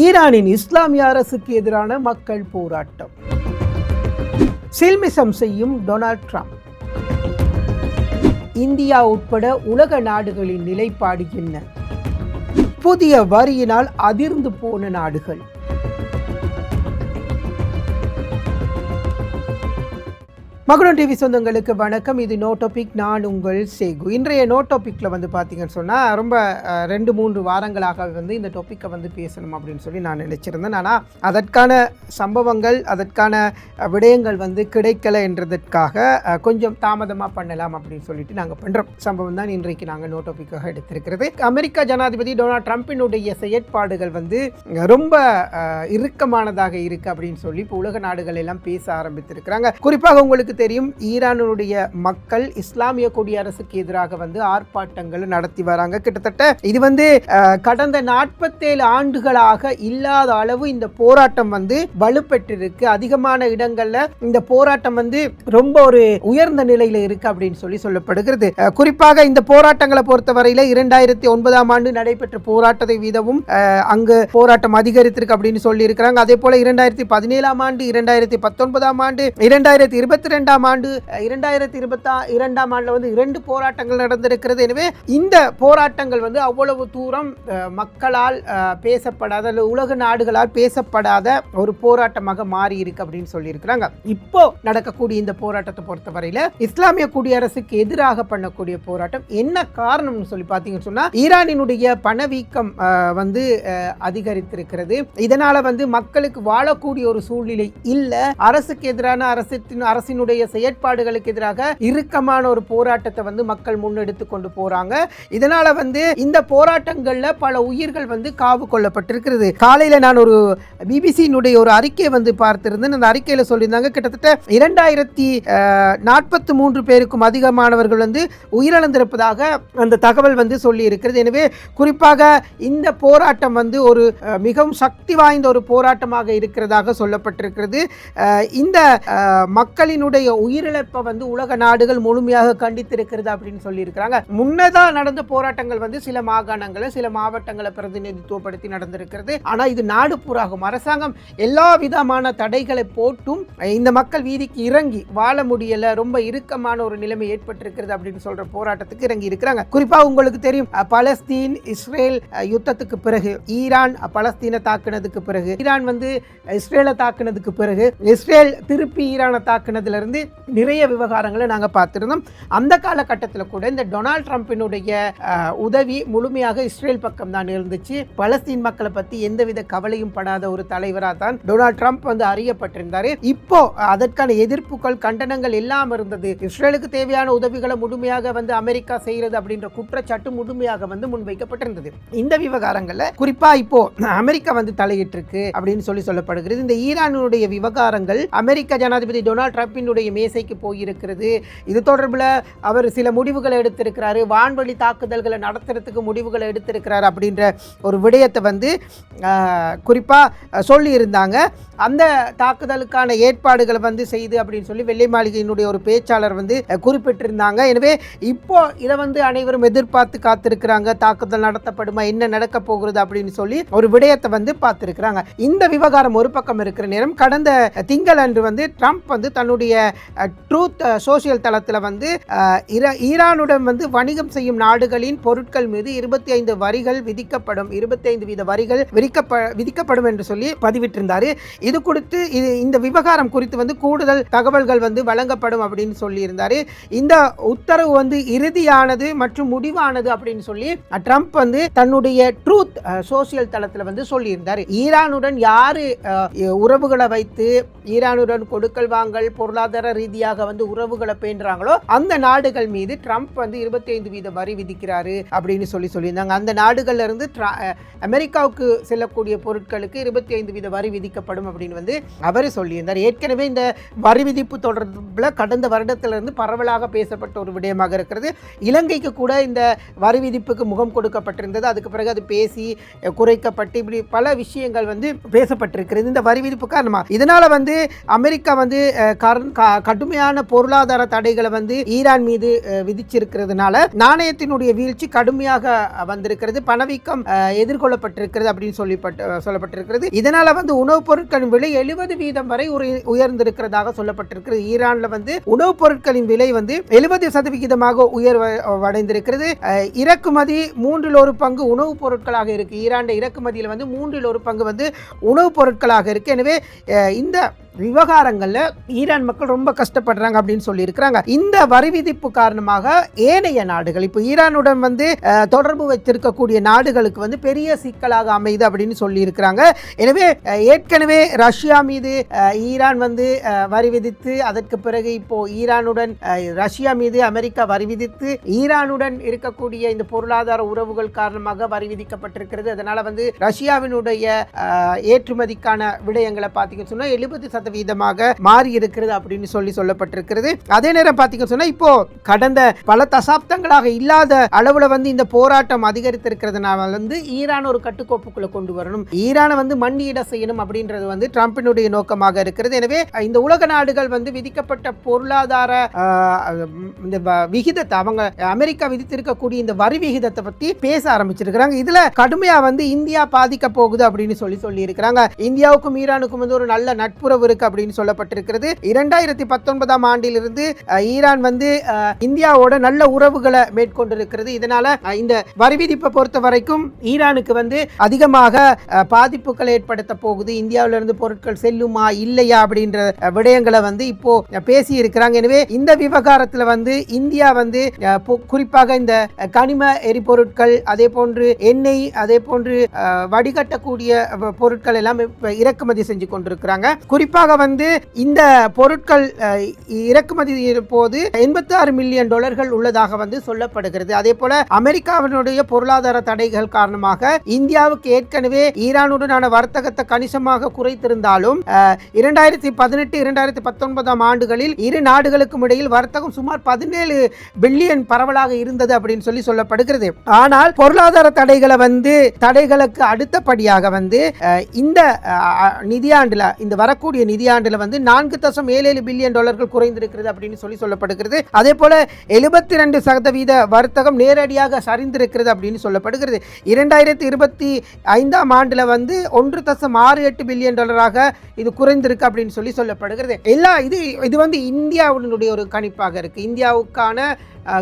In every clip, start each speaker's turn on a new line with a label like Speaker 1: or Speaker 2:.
Speaker 1: ஈரானின் இஸ்லாமிய அரசுக்கு எதிரான மக்கள் போராட்டம். சில்மிசம் செய்யும் டொனால்ட் ட்ரம்ப். இந்தியா உட்பட உலக நாடுகளின் நிலைப்பாடு என்ன? புதிய வரியினால் அதிர்ந்து போன நாடுகள். மகுடம் டிவி சொந்தங்களுக்கு வணக்கம். இது நோ டாபிக். நான் உங்கள் சேகு. இன்றைய நோ டாப்பிக்கில் பார்த்தீங்கன்னு சொன்னால் ரொம்ப 2-3 வாரங்களாக இந்த டாப்பிக்கை பேசணும் அப்படின்னு சொல்லி நான் நினைச்சிருந்தேன். ஆனால் அதற்கான சம்பவங்கள், அதற்கான விடயங்கள் கிடைக்கலை என்றதற்காக கொஞ்சம் தாமதமாக பண்ணலாம் அப்படின்னு சொல்லிட்டு நாங்கள் பண்ணுறோம். சம்பவம் தான் இன்றைக்கு நாங்கள் நோ டாப்பிக்காக எடுத்திருக்கிறது. அமெரிக்கா ஜனாதிபதி டொனால்ட் ட்ரம்பினுடைய செயற்பாடுகள் ரொம்ப இறுக்கமானதாக இருக்குது அப்படின்னு சொல்லி இப்போ உலக நாடுகள் எல்லாம் பேச ஆரம்பித்திருக்கிறாங்க. குறிப்பாக உங்களுக்கு தெரியும், ஈரானுடைய மக்கள் இஸ்லாமிய குடியரசுக்கு எதிராக ஆர்ப்பாட்டங்கள் நடத்தி வராங்க. கிட்டத்தட்ட இது கடந்த 47 ஆண்டுகளாக இல்லாத அளவு இந்த போராட்டம் வலுப்பெற்றிருக்கு. அதிகமான இடங்கள்ல இந்த போராட்டம் ரொம்ப ஒரு உயர்ந்த நிலையில இருக்கு அப்படின்னு சொல்லப்படுகிறது. குறிப்பாக இந்த போராட்டங்களை பொறுத்தவரையில 2009ஆம் ஆண்டு நடைபெற்ற போராட்டத்தை வீதமும் அங்கு போராட்டம் அதிகரித்திருக்கு அப்படின்னு சொல்லி இருக்கிறாங்க. அதே போல 2017ஆம் ஆண்டு, 2019ஆம் ஆண்டு, 2022ஆம் ஆண்டு, 2022ஆம் ஆண்டுல 2 போராட்டங்கள் நடந்திருக்கிறது. எனவே இந்த போராட்டங்கள் அவ்வளவு தூரம் மக்களால் பேசப்படாத, உலக நாடுகளால் பேசப்படாத ஒரு போராட்டமாக மாறி இருக்கு அப்படின்னு சொல்லி இருக்கிறாங்க. இப்போ நடக்கக்கூடிய இந்த போராட்டத்தை பொறுத்தவரையில இஸ்லாமிய குடியரசுக்கு எதிராக பண்ணக்கூடிய போராட்டம். என்ன காரணம்னு சொல்லி பார்த்தீங்கன்னு சொன்னா, ஈரானினுடைய பணவீக்கம் அதிகரித்திருக்கிறது. இதனால மக்களுக்கு வாழக்கூடிய ஒரு சூழ்நிலை இல்ல. அரசுக்கு எதிரான அரசினுடைய செயற்பாடுகளுக்கு எதிராக இறுக்கமான ஒரு போராட்டத்தை மக்கள் முன்னெடுத்து கொண்டு போறாங்க. இதனால இந்த போராட்டங்கள்ல பல உயிர்கள் காவு கொள்ளப்பட்டிருக்கிறது. காலையில நான் ஒரு பிபிசியினுடைய ஒரு அறிக்கையை பார்த்திருந்தேன். அந்த அறிக்கையில சொல்லியிருந்தாங்க, கிட்டத்தட்ட 2043 பேருக்கும் அதிகமானவர்கள் உயிரிழந்திருப்பதாக அந்த தகவல் சொல்லி இருக்கிறது. எனவே குறிப்பாக இந்த போராட்டம் ஒரு மிகவும் சக்தி வாய்ந்த ஒரு போராட்டமாக இருக்கிறதாக சொல்லப்பட்டிருக்கிறது. இந்த மக்களினுடைய உயிரிழப்பை உலக நாடுகள் முழுமையாக கண்டித்திருக்கிறது அப்படின்னு சொல்லி இருக்கிறாங்க. முன்னதா நடந்த போராட்டங்கள் சில மாகாணங்களை, சில மாவட்டங்களை பிரதிநிதித்துவப்படுத்தி நடந்திருக்கிறது. ஆனா இது நாடு பூராகும். அரசாங்கம் எல்லா விதமான தடைகளை போட்டும் இந்த மக்கள் வீதிக்கு இறங்கி வாழ முடியல, ரொம்ப இறுக்கமான ஒரு நிலைமை ஏற்பட்டிருக்கிறது அப்படின்னு சொல்ற போராட்டத்துக்கு இறங்கி இருக்கிறாங்க. குறிப்பா உங்களுக்கு தெரியும், பலஸ்தீன் இஸ்ரேல் யுத்தத்துக்கு பிறகு, ஈரான் பலஸ்தீனை தாக்குனதுக்கு பிறகு, ஈரான் இஸ்ரேலை தாக்குனதுக்கு பிறகு, இஸ்ரேல் திருப்பி ஈரானை தாக்குனதுல இருந்து நிறைய விவகாரங்களை நாங்க பார்த்திருந்தோம். அந்த காலகட்டத்தில் கூட இந்த டொனால்ட் ட்ரம்பினுடைய உதவி முழுமையாக இஸ்ரேல் பக்கம் தான் இருந்துச்சு. பலஸ்தீன் மக்களை பத்தி எந்தவித கவலையும் படாத ஒரு தலைவராக தான் டொனால்ட் ட்ரம்ப் அறியப்பட்டிருந்தாரு. இப்போ அதற்கான எதிர்ப்புகள், கண்டனங்கள் எல்லாம் இருந்தது. இஸ்ரேலுக்கு தேவையான உதவிகளை முழுமையாக அமெரிக்கா செய்யறது அப்படின்ற குற்றச்சாட்டு முழுமையாக முன்வைக்கப்பட்டிருந்தது. இந்த விவகாரங்கள்ல குறிப்பா இப்போ அமெரிக்கா தலையிட்டு இருக்கு அப்படின்னு சொல்லப்படுகிறது. இந்த ஈரானுடைய விவகாரங்கள் அமெரிக்க ஜனாதிபதி டொனால்ட் ட்ரம்பினுடைய மேசைக்கு போயிருக்கிறது. இது தொடர்பில் அவர் சில முடிவுகளை எடுத்திருக்கிறாரு. வான்வழி தாக்குதல்களை நடத்துறதுக்கு முடிவுகளை எடுத்திருக்கிறார் அப்படின்ற ஒரு விடயத்தை குறிப்பா சொல்லி இருந்தாங்க. அந்த தாக்குதலுக்கான ஏற்பாடுகளை செய்து அப்படின்னு சொல்லி வெள்ளை மாளிகையினுடைய ஒரு பேச்சாளர் குறிப்பிட்டிருந்தாங்க. எனவே இப்போ இதை அனைவரும் எதிர்பார்த்து காத்திருக்கிறாங்க. தாக்குதல் நடத்தப்படுமா, என்ன நடக்க போகிறது அப்படின்னு சொல்லி ஒரு விடயத்தை பார்த்திருக்கிறாங்க. இந்த விவகாரம் ஒரு பக்கம் இருக்கிற நேரம், கடந்த திங்களன்று ட்ரம்ப் தன்னுடைய ட்ரூத் சோசியல் தளத்தில் ஈரானுடன் வணிகம் செய்யும் நாடுகளின் பொருட்கள் மீது 25 வரிகள் விதிக்கப்படும், 25% வரிகள் விதிக்கப்படும் என்று சொல்லி பதிவிட்டிருந்தாரு. இது குறித்து இந்த விவகாரம் குறித்து கூடுதல் தகவல்கள் வழங்கப்படும் அப்படின்னு சொல்லி இருந்தாரு. இந்த உத்தரவு இறுதியானது மற்றும் முடிவானது அப்படின்னு சொல்லி ட்ரம்ப் தன்னுடைய ட்ரூத் சோசியல் தளத்தில் சொல்லி இருந்தாரு. ஈரானுடன் யாரு உறவுகளை வைத்து, ஈரானுடன் கொடுக்கல் வாங்கல், பொருளாதார ரீதியாக உறவுகளை பேணுறாங்களோ அந்த நாடுகள் மீது ட்ரம்ப் 25% வரி விதிக்கிறாரு அப்படின்னு சொல்லியிருந்தாங்க. அந்த நாடுகள்ல இருந்து அமெரிக்காவுக்கு செல்லக்கூடிய பொருட்களுக்கு 25% வரி விதிக்கப்படும் அப்படின்னு அவர் சொல்லியிருந்தார். ஏற்கனவே இந்த வரி விதிப்பு தொடர்பில் கடந்த வருடத்திலிருந்து பரவலாக பேசப்பட்ட ஒரு விடயமாக இருக்கிறது. இலங்கைக்கு கூட இந்த வரி விதிப்புக்கு முகம் கொடுக்கப்பட்டிருந்தது. அதுக்கு பிறகு அது பேசி குறைக்கப்பட்டு இப்படி பல விஷயங்கள் பேசப்பட்டிருக்கிறது இந்த வரி விதிப்பு காரணமாக. இதனால அமெரிக்கா கடுமையான பொருளாதார தடைகளை வந்து ஈரான் மீது விதிச்சிருக்கிறதுனால நாணயத்தினுடைய வீழ்ச்சி கடுமையாக வந்திருக்கிறது, பணவீக்கம் எதிர்கொள்ளப்பட்டிருக்கிறது அப்படின்னு சொல்லப்பட்டிருக்கிறது. இதனால வந்து உணவுப் பொருட்களின் விலை 70% வரை உயர்ந்திருக்கிறதாக சொல்லப்பட்டிருக்கிறது. ஈரான்ல வந்து உணவுப் பொருட்களின் விலை வந்து 70% உயர்வடைந்திருக்கிறது. இறக்குமதி 3/1 உணவுப் பொருட்களாக இருக்கு. ஈரான் இறக்குமதியில் வந்து 3/1 வந்து உணவுப் பொருட்களாக இருக்கு. எனவே இந்த விவகாரங்கள்ல ஈரான் மக்கள் ரொம்ப கஷ்டப்படுறாங்க அப்படின்னு சொல்லி இருக்கிறாங்க. இந்த வரி விதிப்பு காரணமாக ஏனைய நாடுகள், இப்போ ஈரானுடன் வந்து தொடர்பு வைத்திருக்கக்கூடிய நாடுகளுக்கு வந்து பெரிய சிக்கலாக அமைது அப்படின்னு சொல்லி இருக்கிறாங்க. எனவே ஏற்கனவே ரஷ்யா மீது ஈரான் வந்து வரி விதித்து, அதற்கு பிறகு இப்போ ஈரானுடன் ரஷ்யா மீது அமெரிக்கா வரி விதித்து, ஈரானுடன் இருக்கக்கூடிய இந்த பொருளாதார உறவுகள் காரணமாக வரி விதிக்கப்பட்டிருக்கிறது. அதனால வந்து ரஷ்யாவினுடைய ஏற்றுமதிக்கான விடயங்களை பார்த்தீங்கன்னு சொன்னா 70% மாறி இருக்கிறது அப்படின்னு சொல்லப்பட்டிருக்கிறது. அதே நேரம் பார்த்தீங்கன்னு சொன்னா இப்போ கடந்த பல தசாப்தங்களாக இல்லாத அளவுல வந்து இந்த போராட்டம் அதிகரித்திருக்கிறதுனால வந்து ஈரான் ஒரு கட்டுக்கோப்புக்குள்ள கொண்டு வரணும், ஈரானை வந்து மண்ணிட செய்யணும் அப்படின்றது வந்து ட்ரம்பினுடைய நோக்கமாக இருக்கிறது. எனவே இந்த உலக நாடுகள் வந்து விதிக்கப்பட்ட பொருளாதார இந்த விகிதத்தை, அவங்க அமெரிக்கா விதித்திருக்கக்கூடிய இந்த வரி விகிதத்தை பத்தி பேச ஆரம்பிச்சிருக்கிறாங்க. இதுல கடுமையா வந்து இந்தியா பாதிக்க போகுது அப்படின்னு சொல்லி இருக்கிறாங்க. இந்தியாவுக்கும் ஈரானுக்கும் வந்து ஒரு நல்ல நட்புறவு இருக்கு அப்படின்னு சொல்லப்பட்டிருக்கிறது. 2019 ஆண்டிலிருந்து ஈரான் வந்து இந்தியாவோட நல்ல உறவுகளை மேற்கொண்டிருக்கிறது. இதனால இந்த வரி விதிப்பை பொறுத்த வரைக்கும் ஈரானுக்கு வந்து அதிகமாக பாதிப்புகளை ஏற்படுத்த போகுது. இந்தியாவிலிருந்து பொருட்கள் செல்லுமா இல்லையா அப்படின்ற விடயங்களை வந்து இப்போ பேசி இருக்கிறாங்க. எனவே இந்த விவகாரத்தில் வந்து இந்தியா வந்து குறிப்பாக இந்த கனிம எரிபொருட்கள், அதே போன்று எண்ணெய், அதே போன்று வடிகட்டக்கூடிய பொருட்கள் எல்லாம் இறக்குமதி செஞ்சு கொண்டிருக்கிறாங்க. குறிப்பாக வந்து இந்த பொருட்கள் இறக்குமதி போது $86 மில்லியன் உள்ளதாக வந்து சொல்லப்படுகிறது. அதே போல அமெரிக்காவினுடைய பொருளாதார தடைகள் காரணமாக இந்தியாவுக்கு ஏற்கனவே ஈரானுடனான வர்த்தகத்தை கணிசமாக குறைத்திருந்தாலும் 2018-2019 ஆண்டுகளில் இரு நாடுகளுக்கும் இடையில் வர்த்தகம் சுமார் 17 பில்லியன் பரவலாக இருந்தது அப்படின்னு சொல்லப்படுகிறது. ஆனால் பொருளாதார தடைகளுக்கு அடுத்தபடியாக வந்து இந்த நிதியாண்டுல, இந்த வரக்கூடிய நிதியாண்டுல வந்து $4.77 பில்லியன் குறைந்திருக்கிறது அப்படின்னு சொல்லப்படுகிறது. அதே போல 72% வர்த்தகம் நேரடியாக சரிந்திருக்கிறது அப்படின்னு சொல்லப்படுகிறது. 2025 ஆண்டுல வந்து $1.68 பில்லியன் இது குறைந்திருக்கு அப்படின்னு சொல்லப்படுகிறது. இது வந்து இந்தியாவுடைய ஒரு கணிப்பாக இருக்கு. இந்தியாவுக்கான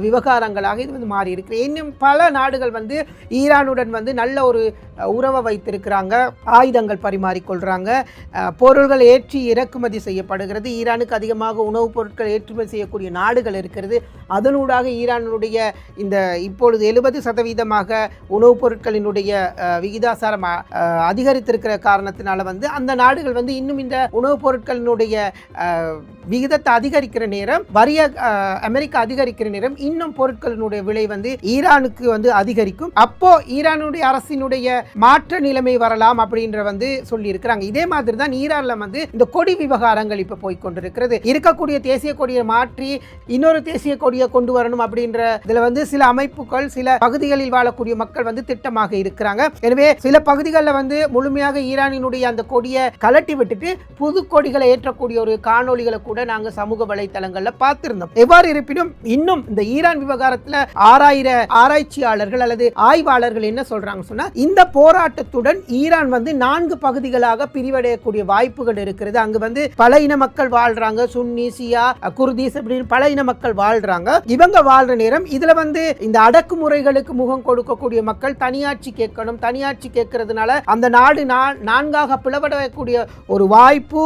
Speaker 1: விவகாரங்களாக இது வந்து மாறி இருக்கு. இன்னும் பல நாடுகள் வந்து ஈரானுடன் வந்து நல்ல ஒரு உறவை வைத்திருக்கிறாங்க, ஆயுதங்கள் பரிமாறிக்கொள்றாங்க, பொருள்கள் ஏற்றி இறக்குமதி செய்யப்படுகிறது. ஈரானுக்கு அதிகமாக உணவுப் பொருட்கள் ஏற்றுமதி செய்யக்கூடிய நாடுகள் இருக்கிறது. அதனூடாக ஈரானுடைய இந்த இப்பொழுது 70% உணவுப் பொருட்களினுடைய விகிதாசாரம் அதிகரித்திருக்கிற காரணத்தினால வந்து அந்த நாடுகள் வந்து இன்னும் இந்த உணவுப் பொருட்களினுடைய விகிதத்தை அதிகரிக்கிற நேரம், வரிய அமெரிக்கா அதிகரிக்கிற நேரம் இன்னும் பொருட்களினுடைய விலை வந்து ஈரானுக்கு வந்து அதிகரிக்கும். அப்போ ஈரானுடைய அரசினுடைய மாற்ற நிலைமை வரலாம் அப்படின்ற வந்து சொல்லி இருக்கிறாங்க. இதே மாதிரி தான் ஈரான்ல வந்து இந்த கொடி விவகாரங்கள் இப்ப போய்கொண்டிருக்கிறது. இருக்கக்கூடிய தேசிய கொடியை மாற்றி இன்னொரு தேசிய கொடியை கொண்டு வரணும் அப்படின்ற இதுல வந்து சில அமைப்புகள், சில பகுதிகளில் வாழக்கூடிய மக்கள் வந்து திட்டமாக இருக்கிறாங்க. எனவே சில பகுதிகளில் வந்து முழுமையாக ஈரானினுடைய அந்த கொடியை கலட்டி விட்டுட்டு புது கொடிகளை ஏற்றக்கூடிய ஒரு காணொளிகளை கூட நாங்க சமூக வலைத்தளங்கள்ல பார்த்திருந்தோம். எவ்வாறு இருப்பினும் இன்னும் இந்த ஈரான் விவகாரத்துல ஆராய்ச்சியாளர்கள் அல்லது ஆய்வாளர்கள் என்ன சொல்றாங்க சொன்னா, இந்த போராட்டத்துடன் ஈரான் வந்து 4 பகுதிகளாக பிரிவடையக்கூடிய வாய்ப்புகள் இருக்கிறது. அங்கு வந்து பல இன மக்கள் வாழ்றாங்க, சுன்னி, சியா, குர்தீஸ் அப்படின்னு பல இன மக்கள் வாழ்றாங்க. இவங்க வாழ்ற நேரம் இதுல வந்து இந்த அடக்குமுறைகளுக்கு முகம் கொடுக்கக்கூடிய மக்கள் தனியாட்சி கேட்கணும், தனியாட்சி கேட்கறதுனால அந்த நாடு 4ஆக பிளவடையக்கூடிய ஒரு வாய்ப்பு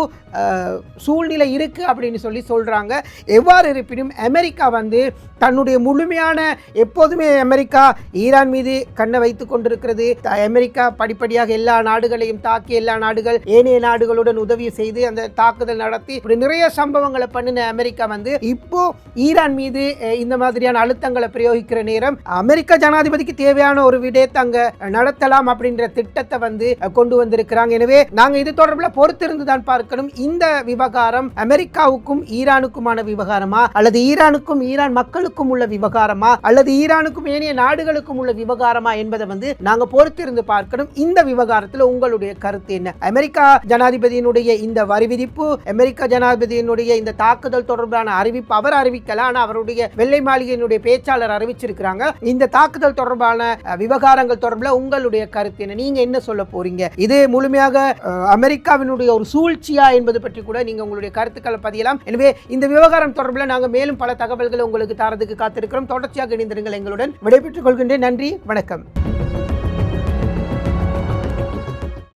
Speaker 1: சூழ்நிலை இருக்கு அப்படின்னு சொல்றாங்க. எவ்வாறு இருப்பினும் அமெரிக்கா வந்து தன்னுடைய முழுமையான, எப்போதுமே அமெரிக்கா ஈரான் மீது கண்ணை வைத்துக் கொண்டிருக்கிறது. அமெரிக்கா படிப்படியாக எல்லா நாடுகளையும் தாக்கி, எல்லா நாடுகள் ஏனைய நாடுகளுடன் உதவி செய்து அந்த தாக்குதல் நடத்தி இப்படி நிறைய சம்பவங்களை பண்ணின அமெரிக்கா வந்து இப்போ ஈரான் மீது இந்த மாதிரியான அழுத்தங்களை பிரயோகிக்கிற நேரம் அமெரிக்க ஜனாதிபதிக்கு தேவையான ஒரு விடயத்தை அங்க நடத்தலாம் அப்படின்ற திட்டத்தை வந்து கொண்டு வந்திருக்கிறாங்க. எனவே நாங்க இது தொடர்பில் பொறுத்திருந்து தான் பார்க்கணும். இந்த விவகாரம் அமெரிக்கா அமெரிக்காவுக்கும் ஈரானுக்குமான விவகாரமா, அல்லது ஈரானுக்கும் ஈரான் மக்களுக்கும் உள்ள விவகாரமா, அல்லது ஈரானுக்கும் ஏனைய நாடுகளுக்கும் உள்ள விவகாரமா என்பதை வந்து நாங்க பொறுத்திருந்து பார்க்கணும். இந்த விவகாரத்தில் உங்களுடைய கருத்து என்ன? அமெரிக்கா ஜனாதிபதியினுடைய இந்த வரி விதிப்பு, அமெரிக்க ஜனாதிபதியினுடைய இந்த தாக்குதல் தொடர்பான அறிவிப்பு அவர் அறிவிக்கல, ஆனா அவருடைய வெள்ளை மாளிகையினுடைய பேச்சாளர் அறிவிச்சிருக்கிறாங்க. இந்த தாக்குதல் தொடர்பான விவகாரங்கள் தொடர்பில் உங்களுடைய கருத்து என்ன? நீங்க என்ன சொல்ல போறீங்க? இது முழுமையாக அமெரிக்காவினுடைய ஒரு சூழ்ச்சியா என்பது பற்றி கூட நீங்க உங்களுடைய கருத்துக்களை பதியலாம். எனவே இந்த விவகாரம் தொடர்பில் நாங்கள் மேலும் பல தகவல்களை உங்களுக்கு தரதுக்கு காத்திருக்கிறோம். தொடர்ச்சியாக இணைந்திருங்கள் எங்களுடன். விடைபெற்றுக் கொள்கின்றேன். நன்றி, வணக்கம்.